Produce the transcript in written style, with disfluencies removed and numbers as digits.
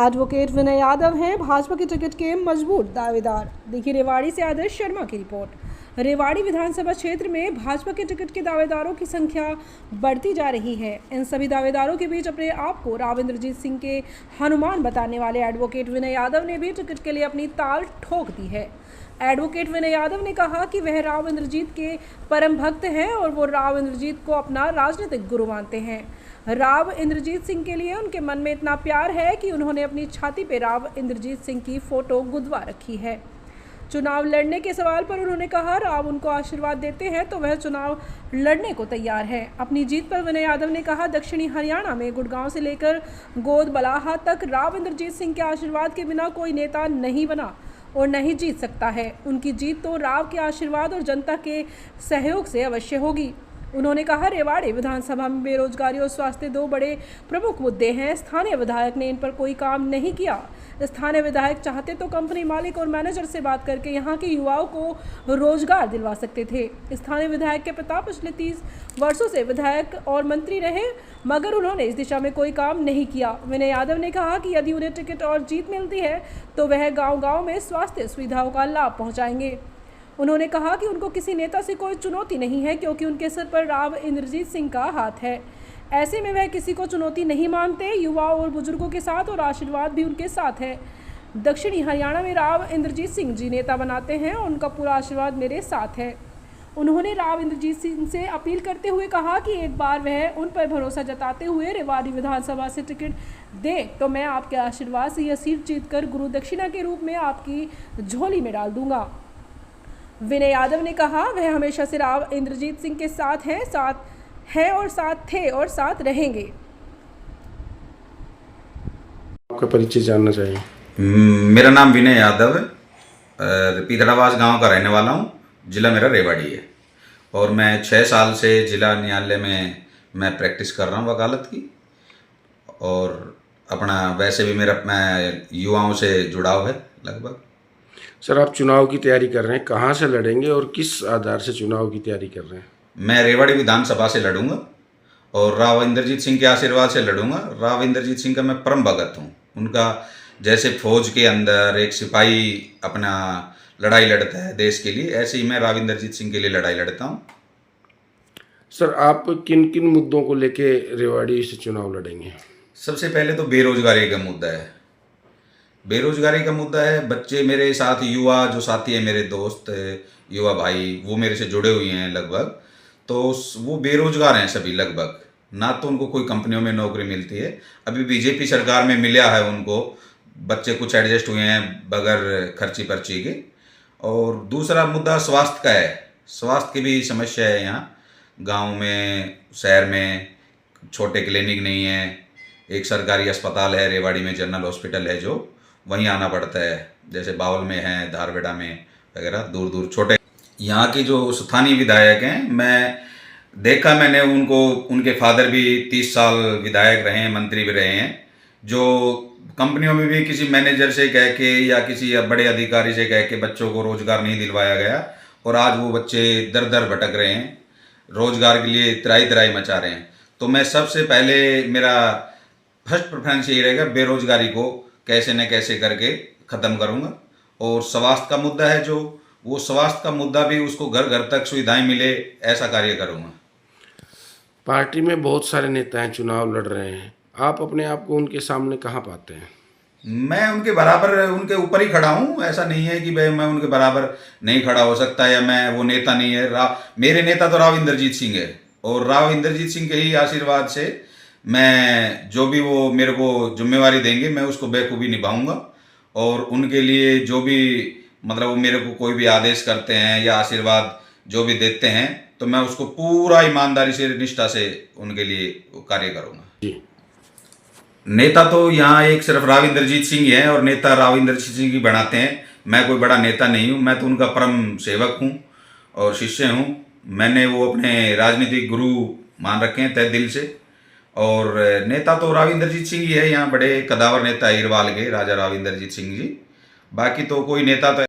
Advocate Vinay Yadav हैं भाजपा के ticket के मजबूत दावेदार। देखिए रेवाड़ी से आदर्श शर्मा की रिपोर्ट। रेवाड़ी विधानसभा क्षेत्र में भाजपा के टिकट के दावेदारों की संख्या बढ़ती जा रही है। इन सभी दावेदारों के बीच अपने आप को राव इंद्रजीत सिंह के हनुमान बताने वाले एडवोकेट विनय यादव ने भी टिकट के लिए अपनी ताल ठोक दी है। एडवोकेट विनय यादव ने कहा कि वह राव इंद्रजीत के परम भक्त हैं और वो राव इंद्रजीत को अपना राजनीतिक गुरु मानते हैं। राव इंद्रजीत सिंह के लिए उनके मन में इतना प्यार है कि उन्होंने अपनी छाती पर राव इंद्रजीत सिंह की फोटो गुदवा रखी है। चुनाव लड़ने के सवाल पर उन्होंने कहा राव उनको आशीर्वाद देते हैं तो वह चुनाव लड़ने को तैयार है। अपनी जीत पर विनय यादव ने कहा दक्षिणी हरियाणा में गुड़गांव से लेकर गोद बलाहा तक राव इंद्रजीत सिंह के आशीर्वाद के बिना कोई नेता नहीं बना और नहीं जीत सकता है। उनकी जीत तो राव के आशीर्वाद और जनता के सहयोग से अवश्य होगी। उन्होंने कहा रेवाड़ी विधानसभा में बेरोजगारी और स्वास्थ्य दो बड़े प्रमुख मुद्दे हैं। स्थानीय विधायक ने इन पर कोई काम नहीं किया। स्थानीय विधायक चाहते तो कंपनी मालिक और मैनेजर से बात करके यहाँ के युवाओं को रोजगार दिलवा सकते थे। स्थानीय विधायक के पिता पिछले 30 वर्षों से विधायक और मंत्री रहे मगर उन्होंने इस दिशा में कोई काम नहीं किया। विनय यादव ने कहा कि यदि उन्हें टिकट और जीत मिलती है तो वह गाँव-गाँव में स्वास्थ्य सुविधाओं का लाभ पहुँचाएंगे। उन्होंने कहा कि उनको किसी नेता से कोई चुनौती नहीं है क्योंकि उनके सिर पर राव इंद्रजीत सिंह का हाथ है। ऐसे में वह किसी को चुनौती नहीं मानते। युवाओं और बुजुर्गों के साथ और आशीर्वाद भी उनके साथ है। दक्षिणी हरियाणा में राव इंद्रजीत सिंह जी नेता बनाते हैं और उनका पूरा आशीर्वाद मेरे साथ है। उन्होंने राव इंद्रजीत सिंह से अपील करते हुए कहा कि एक बार वह उन पर भरोसा जताते हुए रेवाड़ी विधानसभा से टिकट दें तो मैं आपके आशीर्वाद से यह सीट जीतकर गुरु दक्षिणा के रूप में आपकी झोली में डाल दूंगा। विनय यादव ने कहा वह हमेशा से राव इंद्रजीत सिंह के साथ हैं और साथ थे और साथ रहेंगे। आपका परिचय जानना चाहिए। मेरा नाम विनय यादव है। पीतड़ावास गांव का रहने वाला हूं। जिला मेरा रेवाड़ी है और मैं 6 साल से जिला न्यायालय में मैं प्रैक्टिस कर रहा हूं वकालत की। और अपना वैसे भी मैं युवाओं से जुड़ाव है लगभग। सर आप चुनाव की तैयारी कर रहे हैं, कहाँ से लड़ेंगे और किस आधार से चुनाव की तैयारी कर रहे हैं? मैं रेवाड़ी विधानसभा से लड़ूंगा और राव इंद्रजीत सिंह के आशीर्वाद से लड़ूंगा। राव इंद्रजीत सिंह का मैं परम भगत हूँ। उनका जैसे फौज के अंदर एक सिपाही अपना लड़ाई लड़ता है देश के लिए, ऐसे ही मैं राव इंद्रजीत सिंह के लिए लड़ाई लड़ता हूँ। सर आप किन किन मुद्दों को लेके रेवाड़ी से चुनाव लड़ेंगे? सबसे पहले तो बेरोजगारी का मुद्दा है। बेरोजगारी का मुद्दा है। बच्चे मेरे साथ युवा जो साथी है, मेरे दोस्त युवा भाई, वो मेरे से जुड़े हुए हैं लगभग, तो वो बेरोजगार हैं सभी लगभग। ना तो उनको कोई कंपनियों में नौकरी मिलती है। अभी बीजेपी सरकार में मिला है उनको, बच्चे कुछ एडजस्ट हुए हैं बगैर खर्ची पर्ची के। और दूसरा मुद्दा स्वास्थ्य का है। स्वास्थ्य की भी समस्या है यहाँ गांव में, शहर में छोटे क्लिनिक नहीं है। एक सरकारी अस्पताल है रेवाड़ी में, जनरल हॉस्पिटल है, जो वहीं आना पड़ता है। जैसे बावल में है, धारवेड़ा में वगैरह, दूर दूर छोटे। यहाँ के जो स्थानीय विधायक हैं, मैंने उनको, उनके फादर भी 30 साल विधायक रहे हैं, मंत्री भी रहे हैं, जो कंपनियों में भी किसी मैनेजर से कह के या किसी बड़े अधिकारी से कह के बच्चों को रोजगार नहीं दिलवाया गया और आज वो बच्चे दर दर भटक रहे हैं, रोजगार के लिए त्राही त्राही मचा रहे हैं। तो मैं सबसे पहले, मेरा फर्स्ट प्रेफरेंस यही रहेगा, बेरोजगारी को कैसे न कैसे करके ख़त्म करूँगा। और स्वास्थ्य का मुद्दा है जो, वो स्वास्थ्य का मुद्दा भी उसको घर घर तक सुविधाएं मिले, ऐसा कार्य करूँगा। पार्टी में बहुत सारे नेता हैं, चुनाव लड़ रहे हैं, आप अपने आप को उनके सामने कहाँ पाते हैं? मैं उनके बराबर, उनके ऊपर ही खड़ा हूँ। ऐसा नहीं है कि भाई मैं उनके बराबर नहीं खड़ा हो सकता या मैं वो नेता नहीं है। मेरे नेता तो राव इंद्रजीत सिंह है और राव इंद्रजीत सिंह के ही आशीर्वाद से मैं जो भी वो मेरे को जिम्मेवारी देंगे मैं उसको बेखूबी निभाऊंगा। और उनके लिए जो भी मतलब वो मेरे को कोई भी आदेश करते हैं या आशीर्वाद जो भी देते हैं तो मैं उसको पूरा ईमानदारी से, निष्ठा से उनके लिए कार्य करूँगा। जी। नेता तो यहाँ एक सिर्फ राव इंद्रजीत सिंह ही है और नेता राव इंद्रजीत सिंह ही बनाते हैं। मैं कोई बड़ा नेता नहीं हूँ, मैं तो उनका परम सेवक हूँ और शिष्य हूँ। मैंने वो अपने राजनीतिक गुरु मान रखे हैं तहे दिल से। और नेता तो राव इंद्रजीत सिंह ही है, यहाँ बड़े कदावर नेता हीरवाल के राजा राव इंद्रजीत सिंह जी। बाकी तो कोई नेता तो